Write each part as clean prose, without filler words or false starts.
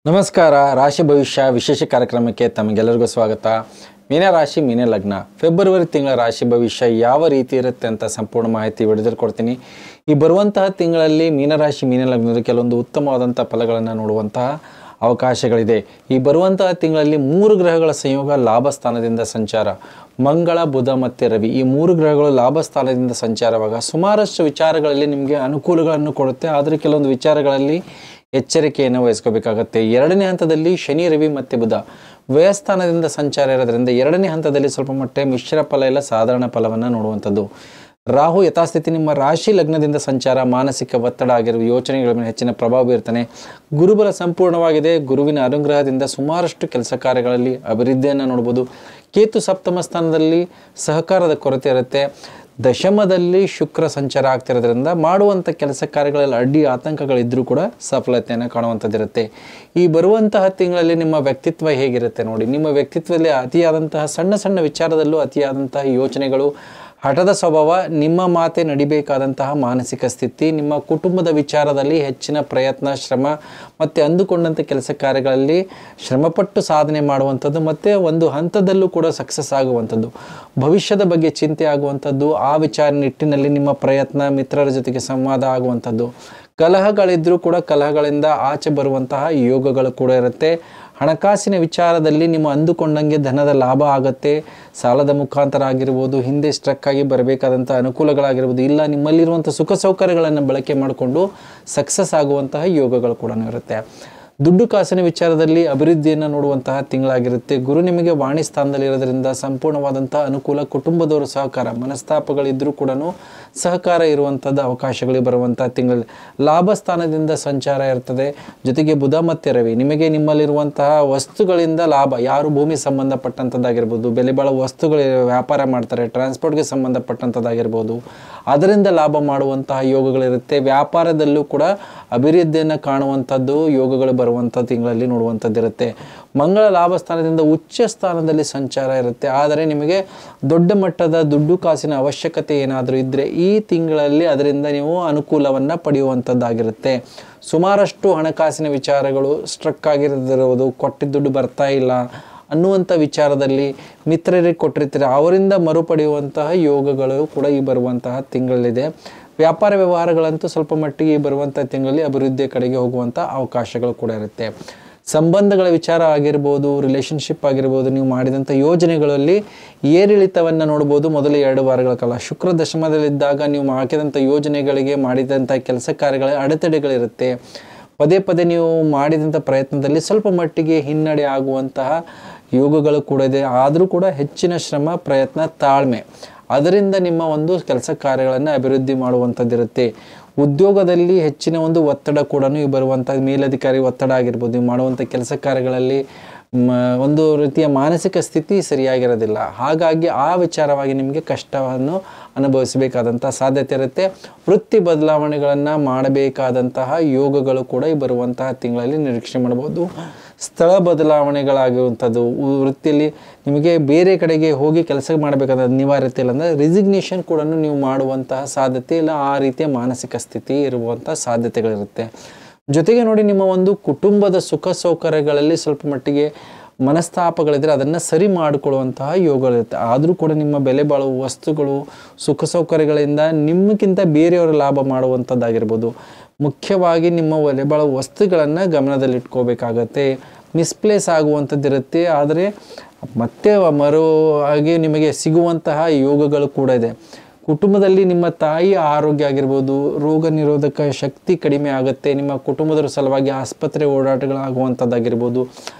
ನಮಸ್ಕಾರ. ರಾಶಿ ಭವಿಷ್ಯ ವಿಶೇಷ ಕಾರ್ಯಕ್ರಮಕ್ಕೆ ತಮಗೆಲ್ಲರಿಗೂ ಸ್ವಾಗತ. ಮೀನರಾಶಿ ಮೀನ ಲಗ್ನ ಫೆಬ್ರವರಿ ತಿಂಗಳ ರಾಶಿ ಭವಿಷ್ಯ ಯಾವ ರೀತಿ ಇರುತ್ತೆ ಅಂತ ಸಂಪೂರ್ಣ ಮಾಹಿತಿ ವಿಡಿಯೋದಲ್ಲಿ ಕೊಡ್ತೀನಿ. ಈ ಬರುವಂತಹ ತಿಂಗಳಲ್ಲಿ ಮೀನರಾಶಿ ಮೀನ ಲಗ್ನದ ಕೆಲವೊಂದು ಉತ್ತಮವಾದಂಥ ಫಲಗಳನ್ನು ನೋಡುವಂತಹ ಅವಕಾಶಗಳಿದೆ. ಈ ಬರುವಂತಹ ತಿಂಗಳಲ್ಲಿ 3 ಗ್ರಹಗಳ ಸಂಯೋಗ ಲಾಭ ಸ್ಥಾನದಿಂದ ಸಂಚಾರ, ಮಂಗಳ ಬುಧ ಮತ್ತು ರವಿ ಈ 3 ಗ್ರಹಗಳು ಲಾಭ ಸ್ಥಾನದಿಂದ ಸಂಚಾರವಾಗ ಸುಮಾರಷ್ಟು ವಿಚಾರಗಳಲ್ಲಿ ನಿಮಗೆ ಅನುಕೂಲಗಳನ್ನು ಕೊಡುತ್ತೆ. ಆದರೆ ಕೆಲವೊಂದು ವಿಚಾರಗಳಲ್ಲಿ ಎಚ್ಚರಿಕೆಯನ್ನು ವಹಿಸ್ಕೋಬೇಕಾಗತ್ತೆ. 2ನೇ ಹಂತದಲ್ಲಿ ಶನಿ ರವಿ ಮತ್ತು ಬುಧ ವ್ಯಯಸ್ಥಾನದಿಂದ ಸಂಚಾರ ಇರೋದ್ರಿಂದ 2ನೇ ಹಂತದಲ್ಲಿ ಸ್ವಲ್ಪ ಮಟ್ಟ ಮಿಶ್ರ ಫಲ ಇಲ್ಲ ಸಾಧಾರಣ ಫಲವನ್ನು ನೋಡುವಂಥದ್ದು. ರಾಹು ಯಥಾಸ್ಥಿತಿ ನಿಮ್ಮ ರಾಶಿ ಲಗ್ನದಿಂದ ಸಂಚಾರ, ಮಾನಸಿಕ ಒತ್ತಡ ಆಗಿರುವ ಯೋಚನೆಗಳ ಮೇಲೆ ಹೆಚ್ಚಿನ ಪ್ರಭಾವ ಬೀರ್ತಾನೆ. ಗುರುಬಲ ಸಂಪೂರ್ಣವಾಗಿದೆ. ಗುರುವಿನ ಅನುಗ್ರಹದಿಂದ ಸುಮಾರಷ್ಟು ಕೆಲಸ ಕಾರ್ಯಗಳಲ್ಲಿ ಅಭಿವೃದ್ಧಿಯನ್ನು ನೋಡ್ಬೋದು. ಕೇತು ಸಪ್ತಮ ಸ್ಥಾನದಲ್ಲಿ ಸಹಕಾರದ ಕೊರತೆ ಇರುತ್ತೆ. ದಶಮದಲ್ಲಿ ಶುಕ್ರ ಸಂಚಾರ ಆಗ್ತಿರೋದ್ರಿಂದ ಮಾಡುವಂಥ ಕೆಲಸ ಕಾರ್ಯಗಳಲ್ಲಿ ಅಡ್ಡಿ ಆತಂಕಗಳಿದ್ದರೂ ಕೂಡ ಸಫಲತೆಯನ್ನು ಕಾಣುವಂಥದ್ದಿರುತ್ತೆ. ಈ ಬರುವಂತಹ ತಿಂಗಳಲ್ಲಿ ನಿಮ್ಮ ವ್ಯಕ್ತಿತ್ವ ಹೇಗಿರುತ್ತೆ ನೋಡಿ. ನಿಮ್ಮ ವ್ಯಕ್ತಿತ್ವದಲ್ಲಿ ಅತಿಯಾದಂತಹ ಸಣ್ಣ ಸಣ್ಣ ವಿಚಾರದಲ್ಲೂ ಅತಿಯಾದಂತಹ ಯೋಚನೆಗಳು, ಹಠದ ಸ್ವಭಾವ, ನಿಮ್ಮ ಮಾತೆ ನಡಿಬೇಕಾದಂತಹ ಮಾನಸಿಕ ಸ್ಥಿತಿ, ನಿಮ್ಮ ಕುಟುಂಬದ ವಿಚಾರದಲ್ಲಿ ಹೆಚ್ಚಿನ ಪ್ರಯತ್ನ, ಶ್ರಮ ಮತ್ತು ಅಂದುಕೊಂಡಂಥ ಕೆಲಸ ಕಾರ್ಯಗಳಲ್ಲಿ ಶ್ರಮಪಟ್ಟು ಸಾಧನೆ ಮಾಡುವಂಥದ್ದು ಮತ್ತು ಒಂದು ಹಂತದಲ್ಲೂ ಕೂಡ ಸಕ್ಸಸ್ ಆಗುವಂಥದ್ದು, ಭವಿಷ್ಯದ ಬಗ್ಗೆ ಚಿಂತೆ ಆಗುವಂಥದ್ದು, ಆ ವಿಚಾರ ನಿಟ್ಟಿನಲ್ಲಿ ನಿಮ್ಮ ಪ್ರಯತ್ನ, ಮಿತ್ರರ ಜೊತೆಗೆ ಸಂವಾದ ಆಗುವಂಥದ್ದು. ಕಲಹಗಳಿದ್ದರೂ ಕೂಡ ಕಲಹಗಳಿಂದ ಆಚೆ ಬರುವಂತಹ ಯೋಗಗಳು ಕೂಡ ಇರುತ್ತೆ. ಹಣಕಾಸಿನ ವಿಚಾರದಲ್ಲಿ ನಿಮ್ಮ ಅಂದುಕೊಂಡಂಗೆ ಧನದ ಲಾಭ ಆಗುತ್ತೆ. ಸಾಲದ ಮುಖಾಂತರ ಆಗಿರ್ಬೋದು, ಹಿಂದೆ ಸ್ಟ್ರಕ್ ಆಗಿ ಬರಬೇಕಾದಂಥ ಅನುಕೂಲಗಳಾಗಿರ್ಬೋದು, ಇಲ್ಲ ನಿಮ್ಮಲ್ಲಿರುವಂಥ ಸುಖ ಸೌಕರ್ಯಗಳನ್ನು ಬಳಕೆ ಮಾಡಿಕೊಂಡು ಸಕ್ಸಸ್ ಆಗುವಂತಹ ಯೋಗಗಳು ಕೂಡ ಇರುತ್ತೆ. ದುಡ್ಡು ಕಾಸಿನ ವಿಚಾರದಲ್ಲಿ ಅಭಿವೃದ್ಧಿಯನ್ನು ನೋಡುವಂತಹ ತಿಂಗಳಾಗಿರುತ್ತೆ. ಗುರು ನಿಮಗೆ ವಾಣಿ ಸ್ಥಾನದಲ್ಲಿ ಇರೋದ್ರಿಂದ ಸಂಪೂರ್ಣವಾದಂಥ ಅನುಕೂಲ, ಕುಟುಂಬದವರು ಸಹಕಾರ, ಮನಸ್ತಾಪಗಳಿದ್ದರೂ ಕೂಡ ಸಹಕಾರ ಇರುವಂಥದ್ದು ಅವಕಾಶಗಳಿಗೆ ಬರುವಂಥ ತಿಂಗಳಲ್ಲಿ ಲಾಭ ಸ್ಥಾನದಿಂದ ಸಂಚಾರ ಇರ್ತದೆ. ಜೊತೆಗೆ ಬುಧ ಮತ್ತು ರವಿ ನಿಮಗೆ ನಿಮ್ಮಲ್ಲಿರುವಂತಹ ವಸ್ತುಗಳಿಂದ ಲಾಭ, ಯಾರು ಭೂಮಿ ಸಂಬಂಧಪಟ್ಟಂಥದ್ದಾಗಿರ್ಬೋದು, ಬೆಲೆ ಬಾಳೋ ವಸ್ತುಗಳು ವ್ಯಾಪಾರ ಮಾಡ್ತಾರೆ, ಟ್ರಾನ್ಸ್ಪೋರ್ಟ್ಗೆ ಸಂಬಂಧಪಟ್ಟಂಥದ್ದಾಗಿರ್ಬೋದು, ಅದರಿಂದ ಲಾಭ ಮಾಡುವಂತಹ ಯೋಗಗಳಿರುತ್ತೆ. ವ್ಯಾಪಾರದಲ್ಲೂ ಕೂಡ ಅಭಿವೃದ್ಧಿಯನ್ನು ಕಾಣುವಂಥದ್ದು ಯೋಗಗಳು ಬರುವಂಥ ತಿಂಗಳಲ್ಲಿ ನೋಡುವಂಥದ್ದಿರುತ್ತೆ. ಮಂಗಳ ಲಾಭ ಸ್ಥಾನದಿಂದ ಉಚ್ಚ ಸ್ಥಾನದಲ್ಲಿ ಸಂಚಾರ ಇರುತ್ತೆ. ಆದರೆ ನಿಮಗೆ ದೊಡ್ಡ ಮಟ್ಟದ ದುಡ್ಡು ಕಾಸಿನ ಅವಶ್ಯಕತೆ ಏನಾದರೂ ಇದ್ದರೆ ಈ ತಿಂಗಳಲ್ಲಿ ಅದರಿಂದ ನೀವು ಅನುಕೂಲವನ್ನು ಪಡೆಯುವಂಥದ್ದಾಗಿರುತ್ತೆ. ಸುಮಾರಷ್ಟು ಹಣಕಾಸಿನ ವಿಚಾರಗಳು ಸ್ಟ್ರಕ್ ಆಗಿರೋದಿರುವುದು, ಕೊಟ್ಟಿದ್ದ ದುಡ್ಡು ಬರ್ತಾ ಇಲ್ಲ ಅನ್ನುವಂಥ ವಿಚಾರದಲ್ಲಿ ಮಿತ್ರರಿಗೆ ಕೊಟ್ಟಿರ್ತೀರ, ಅವರಿಂದ ಮರುಪಡೆಯುವಂತಹ ಯೋಗಗಳು ಕೂಡ ಈ ಬರುವಂತಹ ತಿಂಗಳಲ್ಲಿದೆ. ವ್ಯಾಪಾರ ವ್ಯವಹಾರಗಳಂತೂ ಸ್ವಲ್ಪ ಮಟ್ಟಿಗೆ ಈ ಬರುವಂಥ ತಿಂಗಳಲ್ಲಿ ಅಭಿವೃದ್ಧಿಯ ಕಡೆಗೆ ಹೋಗುವಂಥ ಅವಕಾಶಗಳು ಕೂಡ ಇರುತ್ತೆ. ಸಂಬಂಧಗಳ ವಿಚಾರ ಆಗಿರ್ಬೋದು, ರಿಲೇಷನ್ಶಿಪ್ ಆಗಿರ್ಬೋದು, ನೀವು ಮಾಡಿದಂಥ ಯೋಜನೆಗಳಲ್ಲಿ ಏರಿಳಿತವನ್ನು ನೋಡ್ಬೋದು. ಮೊದಲು 2 ವಾರಗಳ ಕಾಲ ಶುಕ್ರ ದಶಮದಲ್ಲಿದ್ದಾಗ ನೀವು ಹಾಕಿದಂಥ ಯೋಜನೆಗಳಿಗೆ, ಮಾಡಿದಂಥ ಕೆಲಸ ಕಾರ್ಯಗಳ ಅಡೆತಡೆಗಳಿರುತ್ತೆ. ಪದೇ ಪದೇ ನೀವು ಮಾಡಿದಂಥ ಪ್ರಯತ್ನದಲ್ಲಿ ಸ್ವಲ್ಪ ಮಟ್ಟಿಗೆ ಹಿನ್ನಡೆ ಆಗುವಂತಹ ಯೋಗಗಳು ಕೂಡ ಇದೆ. ಆದರೂ ಕೂಡ ಹೆಚ್ಚಿನ ಶ್ರಮ, ಪ್ರಯತ್ನ, ತಾಳ್ಮೆ, ಅದರಿಂದ ನಿಮ್ಮ ಒಂದು ಕೆಲಸ ಕಾರ್ಯಗಳನ್ನು ಅಭಿವೃದ್ಧಿ ಮಾಡುವಂಥದ್ದಿರುತ್ತೆ. ಉದ್ಯೋಗದಲ್ಲಿ ಹೆಚ್ಚಿನ ಒಂದು ಒತ್ತಡ ಕೂಡ ಬರುವಂಥ ಮೇಲಧಿಕಾರಿ ಒತ್ತಡ ಆಗಿರ್ಬೋದು, ನೀವು ಮಾಡುವಂಥ ಕೆಲಸ ಕಾರ್ಯಗಳಲ್ಲಿ ಒಂದು ರೀತಿಯ ಮಾನಸಿಕ ಸ್ಥಿತಿ ಸರಿಯಾಗಿರೋದಿಲ್ಲ. ಹಾಗಾಗಿ ಆ ವಿಚಾರವಾಗಿ ನಿಮಗೆ ಕಷ್ಟವನ್ನು ಅನುಭವಿಸಬೇಕಾದಂಥ ಸಾಧ್ಯತೆ ಇರುತ್ತೆ. ವೃತ್ತಿ ಬದಲಾವಣೆಗಳನ್ನು ಮಾಡಬೇಕಾದಂತಹ ಯೋಗಗಳು ಕೂಡ ಈ ಬರುವಂತಹ ತಿಂಗಳಲ್ಲಿ ನಿರೀಕ್ಷೆ ಮಾಡ್ಬೋದು. ಸ್ಥಳ ಬದಲಾವಣೆಗಳಾಗುವಂಥದ್ದು, ವೃತ್ತಿಯಲ್ಲಿ ನಿಮಗೆ ಬೇರೆ ಕಡೆಗೆ ಹೋಗಿ ಕೆಲಸ ಮಾಡಬೇಕಾದ ಅನಿವಾರ್ಯತೆ ಇಲ್ಲ ಅಂದರೆ ರಿಸಿಗ್ನೇಷನ್ ಕೂಡ ನೀವು ಮಾಡುವಂತಹ ಸಾಧ್ಯತೆ ಇಲ್ಲ. ಆ ರೀತಿಯ ಮಾನಸಿಕ ಸ್ಥಿತಿ ಇರುವಂಥ ಸಾಧ್ಯತೆಗಳಿರುತ್ತೆ. ಜೊತೆಗೆ ನೋಡಿ, ನಿಮ್ಮ ಒಂದು ಕುಟುಂಬದ ಸುಖ ಸೌಕರ್ಯಗಳಲ್ಲಿ ಸ್ವಲ್ಪ ಮಟ್ಟಿಗೆ ಮನಸ್ತಾಪಗಳಿದ್ದರೆ ಅದನ್ನು ಸರಿ ಮಾಡಿಕೊಳ್ಳುವಂತಹ ಯೋಗಗಳಿರುತ್ತೆ. ಆದರೂ ಕೂಡ ನಿಮ್ಮ ಬೆಲೆ ಬಾಳುವ ವಸ್ತುಗಳು, ಸುಖ ಸೌಕರ್ಯಗಳಿಂದ ನಿಮ್ಮಕ್ಕಿಂತ ಬೇರೆಯವರ ಲಾಭ ಮಾಡುವಂಥದ್ದಾಗಿರ್ಬೋದು. ಮುಖ್ಯವಾಗಿ ನಿಮ್ಮ ಬೆಲೆ ಬಾಳುವ ವಸ್ತುಗಳನ್ನು ಗಮನದಲ್ಲಿಟ್ಕೋಬೇಕಾಗತ್ತೆ. ಮಿಸ್ಪ್ಲೇಸ್ ಆಗುವಂಥದ್ದಿರುತ್ತೆ, ಆದರೆ ಮತ್ತೆ ಆಗಿ ನಿಮಗೆ ಸಿಗುವಂತಹ ಯೋಗಗಳು ಕೂಡ ಇದೆ. ಕುಟುಂಬದಲ್ಲಿ ನಿಮ್ಮ ತಾಯಿಯ ಆರೋಗ್ಯ ಆಗಿರ್ಬೋದು, ರೋಗ ನಿರೋಧಕ ಶಕ್ತಿ ಕಡಿಮೆ ಆಗುತ್ತೆ. ನಿಮ್ಮ ಕುಟುಂಬದವರ ಸಲುವಾಗಿ ಆಸ್ಪತ್ರೆ ಓಡಾಟಗಳಾಗುವಂಥದ್ದಾಗಿರ್ಬೋದು,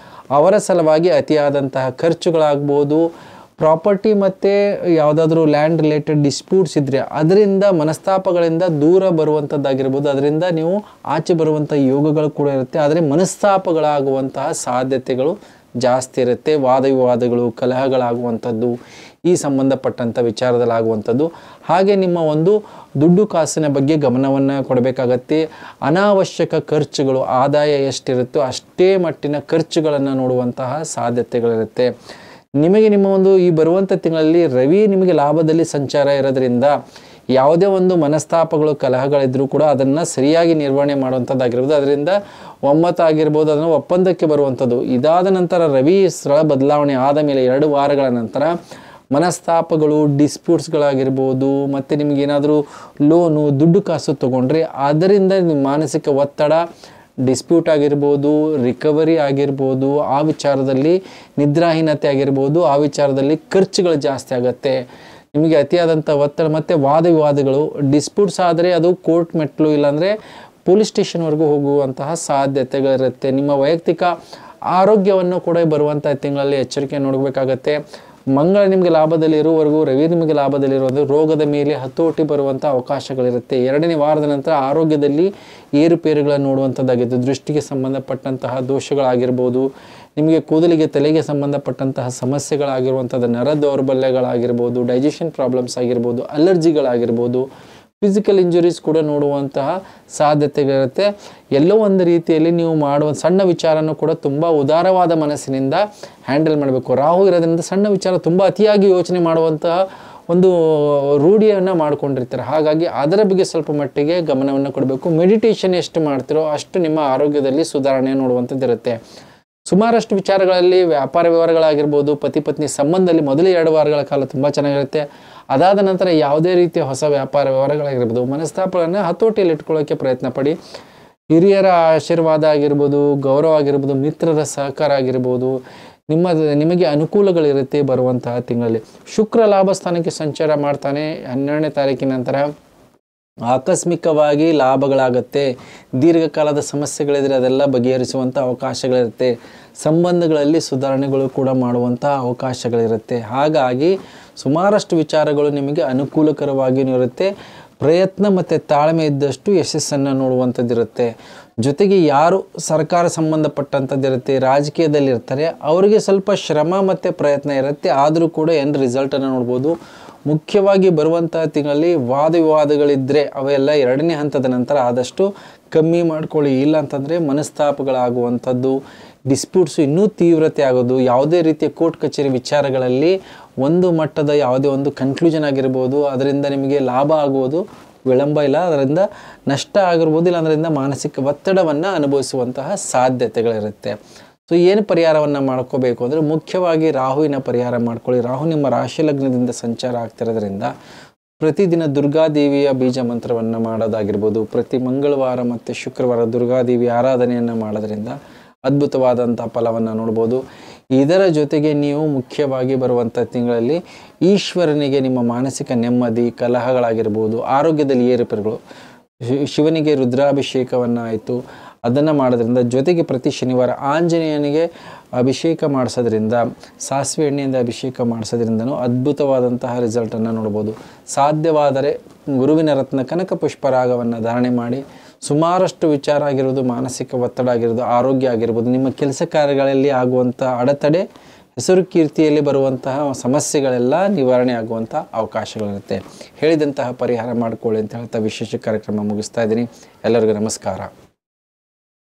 ಅವರ ಸಲುವಾಗಿ ಅತಿಯಾದಂತಹ ಖರ್ಚುಗಳಾಗ್ಬೋದು. ಪ್ರಾಪರ್ಟಿ ಮತ್ತು ಯಾವುದಾದ್ರೂ ಲ್ಯಾಂಡ್ ರಿಲೇಟೆಡ್ ಡಿಸ್ಪ್ಯೂಟ್ಸ್ ಇದ್ದರೆ ಅದರಿಂದ ಮನಸ್ತಾಪಗಳಿಂದ ದೂರ ಬರುವಂಥದ್ದಾಗಿರ್ಬೋದು. ಅದರಿಂದ ನೀವು ಆಚೆ ಬರುವಂಥ ಯೋಗಗಳು ಕೂಡ ಇರುತ್ತೆ. ಆದರೆ ಮನಸ್ತಾಪಗಳಾಗುವಂತಹ ಸಾಧ್ಯತೆಗಳು ಜಾಸ್ತಿ ಇರುತ್ತೆ. ವಾದ ವಿವಾದಗಳು, ಕಲಹಗಳಾಗುವಂಥದ್ದು ಈ ಸಂಬಂಧಪಟ್ಟಂಥ ವಿಚಾರದಲ್ಲಾಗುವಂಥದ್ದು. ಹಾಗೆ ನಿಮ್ಮ ಒಂದು ದುಡ್ಡು ಕಾಸಿನ ಬಗ್ಗೆ ಗಮನವನ್ನು ಕೊಡಬೇಕಾಗತ್ತೆ. ಅನಾವಶ್ಯಕ ಖರ್ಚುಗಳು, ಆದಾಯ ಎಷ್ಟಿರುತ್ತೋ ಅಷ್ಟೇ ಮಟ್ಟಿನ ಖರ್ಚುಗಳನ್ನು ನೋಡುವಂತಹ ಸಾಧ್ಯತೆಗಳಿರುತ್ತೆ. ನಿಮಗೆ ನಿಮ್ಮ ಒಂದು ಈ ಬರುವಂಥ ತಿಂಗಳಲ್ಲಿ ರವಿ ನಿಮಗೆ ಲಾಭದಲ್ಲಿ ಸಂಚಾರ ಇರೋದ್ರಿಂದ ಯಾವುದೇ ಒಂದು ಮನಸ್ತಾಪಗಳು ಕಲಹಗಳಿದ್ರೂ ಕೂಡ ಅದನ್ನು ಸರಿಯಾಗಿ ನಿರ್ವಹಣೆ ಮಾಡುವಂಥದ್ದಾಗಿರ್ಬೋದು. ಅದರಿಂದ 9 ಆಗಿರ್ಬೋದು, ಅದನ್ನು ಒಪ್ಪಂದಕ್ಕೆ ಬರುವಂಥದ್ದು. ಇದಾದ ನಂತರ ರವಿ ಸ್ಥಳ ಬದಲಾವಣೆ ಆದ ಮೇಲೆ 2 ವಾರಗಳ ನಂತರ ಮನಸ್ತಾಪಗಳು, ಡಿಸ್ಪ್ಯೂಟ್ಸ್ಗಳಾಗಿರ್ಬೋದು, ಮತ್ತು ನಿಮಗೇನಾದರೂ ಲೋನು, ದುಡ್ಡು ಕಾಸು ತೊಗೊಂಡ್ರೆ ಅದರಿಂದ ನಿಮ್ಮ ಮಾನಸಿಕ ಒತ್ತಡ, ಡಿಸ್ಪ್ಯೂಟ್ ಆಗಿರ್ಬೋದು, ರಿಕವರಿ ಆಗಿರ್ಬೋದು, ಆ ವಿಚಾರದಲ್ಲಿ ನಿದ್ರಾಹೀನತೆ ಆಗಿರ್ಬೋದು, ಆ ವಿಚಾರದಲ್ಲಿ ಖರ್ಚುಗಳು ಜಾಸ್ತಿ ಆಗುತ್ತೆ. ನಿಮಗೆ ಅತಿಯಾದಂಥ ಒತ್ತಡ ಮತ್ತು ವಾದ ವಿವಾದಗಳು, ಡಿಸ್ಪ್ಯೂಟ್ಸ್ ಆದರೆ ಅದು ಕೋರ್ಟ್ ಮೆಟ್ಲು ಇಲ್ಲಾಂದರೆ ಪೊಲೀಸ್ ಸ್ಟೇಷನ್ವರೆಗೂ ಹೋಗುವಂತಹ ಸಾಧ್ಯತೆಗಳಿರುತ್ತೆ. ನಿಮ್ಮ ವೈಯಕ್ತಿಕ ಆರೋಗ್ಯವನ್ನು ಕೂಡ ಬರುವಂಥ ತಿಂಗಳಲ್ಲಿ ಎಚ್ಚರಿಕೆ ನೋಡಬೇಕಾಗತ್ತೆ. ಮಂಗಳ ನಿಮಗೆ ಲಾಭದಲ್ಲಿ ಇರುವವರೆಗೂ ರವಿ ನಿಮಗೆ ಲಾಭದಲ್ಲಿರುವುದು ರೋಗದ ಮೇಲೆ ಹತೋಟಿ ಬರುವಂಥ ಅವಕಾಶಗಳಿರುತ್ತೆ. 2ನೇ ವಾರದ ನಂತರ ಆರೋಗ್ಯದಲ್ಲಿ ಏರುಪೇರುಗಳನ್ನು ನೋಡುವಂಥದ್ದಾಗಿದ್ದು, ದೃಷ್ಟಿಗೆ ಸಂಬಂಧಪಟ್ಟಂತಹ ದೋಷಗಳಾಗಿರ್ಬೋದು, ನಿಮಗೆ ಕೂದಲಿಗೆ, ತಲೆಗೆ ಸಂಬಂಧಪಟ್ಟಂತಹ ಸಮಸ್ಯೆಗಳಾಗಿರುವಂಥದ್ದು, ನರ ದೌರ್ಬಲ್ಯಗಳಾಗಿರ್ಬೋದು, ಡೈಜೆಷನ್ ಪ್ರಾಬ್ಲಮ್ಸ್ ಆಗಿರ್ಬೋದು, ಅಲರ್ಜಿಗಳಾಗಿರ್ಬೋದು, ಫಿಸಿಕಲ್ ಇಂಜುರೀಸ್ ಕೂಡ ನೋಡುವಂತಹ ಸಾಧ್ಯತೆಗಳಿರುತ್ತೆ. ಎಲ್ಲೋ ಒಂದು ರೀತಿಯಲ್ಲಿ ನೀವು ಮಾಡುವ ಸಣ್ಣ ವಿಚಾರನೂ ಕೂಡ ತುಂಬ ಉದಾರವಾದ ಮನಸ್ಸಿನಿಂದ ಹ್ಯಾಂಡಲ್ ಮಾಡಬೇಕು. ರಾಹು ಇರೋದ್ರಿಂದ ಸಣ್ಣ ವಿಚಾರ ತುಂಬ ಅತಿಯಾಗಿ ಯೋಚನೆ ಮಾಡುವಂತಹ ಒಂದು ರೂಢಿಯನ್ನು ಮಾಡ್ಕೊಂಡಿರ್ತಾರೆ. ಹಾಗಾಗಿ ಅದರ ಬಗ್ಗೆ ಸ್ವಲ್ಪ ಮಟ್ಟಿಗೆ ಗಮನವನ್ನು ಕೊಡಬೇಕು. ಮೆಡಿಟೇಷನ್ ಎಷ್ಟು ಮಾಡ್ತಿರೋ ಅಷ್ಟು ನಿಮ್ಮ ಆರೋಗ್ಯದಲ್ಲಿ ಸುಧಾರಣೆ ನೋಡುವಂಥದ್ದಿರುತ್ತೆ. ಸುಮಾರಷ್ಟು ವಿಚಾರಗಳಲ್ಲಿ ವ್ಯಾಪಾರ ವ್ಯವಹಾರಗಳಾಗಿರ್ಬೋದು, ಪತಿ ಪತ್ನಿ ಸಂಬಂಧದಲ್ಲಿ ಮೊದಲ 2 ವಾರಗಳ ಕಾಲ ತುಂಬ ಚೆನ್ನಾಗಿರುತ್ತೆ. ಅದಾದ ನಂತರ ಯಾವುದೇ ರೀತಿಯ ಹೊಸ ವ್ಯಾಪಾರ ವ್ಯವಹಾರಗಳಾಗಿರ್ಬೋದು, ಮನಸ್ತಾಪಗಳನ್ನು ಹತೋಟಿಯಲ್ಲಿ ಇಟ್ಕೊಳ್ಳೋಕ್ಕೆ ಪ್ರಯತ್ನ ಪಡಿ. ಹಿರಿಯರ ಆಶೀರ್ವಾದ ಆಗಿರ್ಬೋದು, ಗೌರವ ಆಗಿರ್ಬೋದು, ಮಿತ್ರರ ಸಹಕಾರ ಆಗಿರ್ಬೋದು, ನಿಮಗೆ ಅನುಕೂಲಗಳಿರುತ್ತೆ ಬರುವಂತಹ ತಿಂಗಳಲ್ಲಿ. ಶುಕ್ರ ಲಾಭ ಸ್ಥಾನಕ್ಕೆ ಸಂಚಾರ ಮಾಡ್ತಾನೆ 12ನೇ ತಾರೀಕಿನ ನಂತರ. ಆಕಸ್ಮಿಕವಾಗಿ ಲಾಭಗಳಾಗತ್ತೆ. ದೀರ್ಘಕಾಲದ ಸಮಸ್ಯೆಗಳಿದ್ರೆ ಅದೆಲ್ಲ ಬಗೆಹರಿಸುವಂಥ ಅವಕಾಶಗಳಿರುತ್ತೆ. ಸಂಬಂಧಗಳಲ್ಲಿ ಸುಧಾರಣೆಗಳು ಕೂಡ ಮಾಡುವಂಥ ಅವಕಾಶಗಳಿರುತ್ತೆ. ಹಾಗಾಗಿ ಸುಮಾರಷ್ಟು ವಿಚಾರಗಳು ನಿಮಗೆ ಅನುಕೂಲಕರವಾಗಿಯೂ ಇರುತ್ತೆ. ಪ್ರಯತ್ನ ಮತ್ತು ತಾಳ್ಮೆ ಇದ್ದಷ್ಟು ಯಶಸ್ಸನ್ನು ನೋಡುವಂಥದ್ದಿರುತ್ತೆ. ಜೊತೆಗೆ ಯಾರು ಸರ್ಕಾರ ಸಂಬಂಧಪಟ್ಟಂಥದ್ದಿರುತ್ತೆ, ರಾಜಕೀಯದಲ್ಲಿರ್ತಾರೆ, ಅವರಿಗೆ ಸ್ವಲ್ಪ ಶ್ರಮ ಮತ್ತು ಪ್ರಯತ್ನ ಇರುತ್ತೆ. ಆದರೂ ಕೂಡ ಎಂಡ್ ರಿಸಲ್ಟನ್ನು ನೋಡ್ಬೋದು. ಮುಖ್ಯವಾಗಿ ಬರುವಂತಹ ತಿಂಗಳಲ್ಲಿ ವಾದ ವಿವಾದಗಳಿದ್ದರೆ ಅವೆಲ್ಲ 2ನೇ ಹಂತದ ನಂತರ ಆದಷ್ಟು ಕಮ್ಮಿ ಮಾಡ್ಕೊಳ್ಳಿ. ಇಲ್ಲ ಅಂತಂದರೆ ಮನಸ್ತಾಪಗಳಾಗುವಂಥದ್ದು, ಡಿಸ್ಪ್ಯೂಟ್ಸು ಇನ್ನೂ ತೀವ್ರತೆ ಆಗೋದು, ಯಾವುದೇ ರೀತಿಯ ಕೋರ್ಟ್ ಕಚೇರಿ ವಿಚಾರಗಳಲ್ಲಿ ಒಂದು ಮಟ್ಟದ ಯಾವುದೇ ಒಂದು ಕನ್ಕ್ಲೂಷನ್ ಆಗಿರ್ಬೋದು, ಅದರಿಂದ ನಿಮಗೆ ಲಾಭ ಆಗುವುದು ವಿಳಂಬ ಇಲ್ಲ, ಅದರಿಂದ ನಷ್ಟ ಆಗಿರ್ಬೋದು, ಇಲ್ಲ ಅದರಿಂದ ಮಾನಸಿಕ ಒತ್ತಡವನ್ನು ಅನುಭವಿಸುವಂತಹ ಸಾಧ್ಯತೆಗಳಿರುತ್ತೆ. ಸೊ ಏನು ಪರಿಹಾರವನ್ನು ಮಾಡ್ಕೋಬೇಕು ಅಂದರೆ ಮುಖ್ಯವಾಗಿ ರಾಹುವಿನ ಪರಿಹಾರ ಮಾಡ್ಕೊಳ್ಳಿ. ರಾಹು ನಿಮ್ಮ ರಾಶಿ ಲಗ್ನದಿಂದ ಸಂಚಾರ ಆಗ್ತಿರೋದ್ರಿಂದ ಪ್ರತಿದಿನ ದುರ್ಗಾದೇವಿಯ ಬೀಜ ಮಂತ್ರವನ್ನು ಮಾಡೋದಾಗಿರ್ಬೋದು, ಪ್ರತಿ ಮಂಗಳವಾರ ಮತ್ತು ಶುಕ್ರವಾರ ದುರ್ಗಾದೇವಿ ಆರಾಧನೆಯನ್ನು ಮಾಡೋದ್ರಿಂದ ಅದ್ಭುತವಾದಂಥ ಫಲವನ್ನು ನೋಡ್ಬೋದು. ಇದರ ಜೊತೆಗೆ ನೀವು ಮುಖ್ಯವಾಗಿ ಬರುವಂಥ ತಿಂಗಳಲ್ಲಿ ಈಶ್ವರನಿಗೆ ನಿಮ್ಮ ಮಾನಸಿಕ ನೆಮ್ಮದಿ, ಕಲಹಗಳಾಗಿರ್ಬೋದು, ಆರೋಗ್ಯದಲ್ಲಿ ಏರುಪೇರುಗಳು, ಶಿವನಿಗೆ ರುದ್ರಾಭಿಷೇಕವನ್ನು ಆಯಿತು ಅದನ್ನು ಮಾಡೋದ್ರಿಂದ, ಜೊತೆಗೆ ಪ್ರತಿ ಶನಿವಾರ ಆಂಜನೇಯನಿಗೆ ಅಭಿಷೇಕ ಮಾಡಿಸೋದ್ರಿಂದ, ಸಾಸಿವೆ ಎಣ್ಣೆಯಿಂದ ಅಭಿಷೇಕ ಮಾಡಿಸೋದ್ರಿಂದನೂ ಅದ್ಭುತವಾದಂತಹ ರಿಸಲ್ಟನ್ನು ನೋಡ್ಬೋದು. ಸಾಧ್ಯವಾದರೆ ಗುರುವಿನ ರತ್ನ ಕನಕ ಪುಷ್ಪರಾಗವನ್ನು ಧಾರಣೆ ಮಾಡಿ ಸುಮಾರಷ್ಟು ವಿಚಾರ ಆಗಿರೋದು, ಮಾನಸಿಕ ಒತ್ತಡ ಆಗಿರೋದು, ಆರೋಗ್ಯ ಆಗಿರ್ಬೋದು, ನಿಮ್ಮ ಕೆಲಸ ಕಾರ್ಯಗಳಲ್ಲಿ ಆಗುವಂಥ ಅಡೆತಡೆ, ಹೆಸರು ಕೀರ್ತಿಯಲ್ಲಿ ಬರುವಂತಹ ಸಮಸ್ಯೆಗಳೆಲ್ಲ ನಿವಾರಣೆ ಆಗುವಂಥ ಅವಕಾಶಗಳಿರುತ್ತೆ. ಹೇಳಿದಂತಹ ಪರಿಹಾರ ಮಾಡಿಕೊಳ್ಳಿ ಅಂತ ಹೇಳ್ತಾ ವಿಶೇಷ ಕಾರ್ಯಕ್ರಮ ಮುಗಿಸ್ತಾ ಇದ್ದೀನಿ. ಎಲ್ಲರಿಗೂ ನಮಸ್ಕಾರ.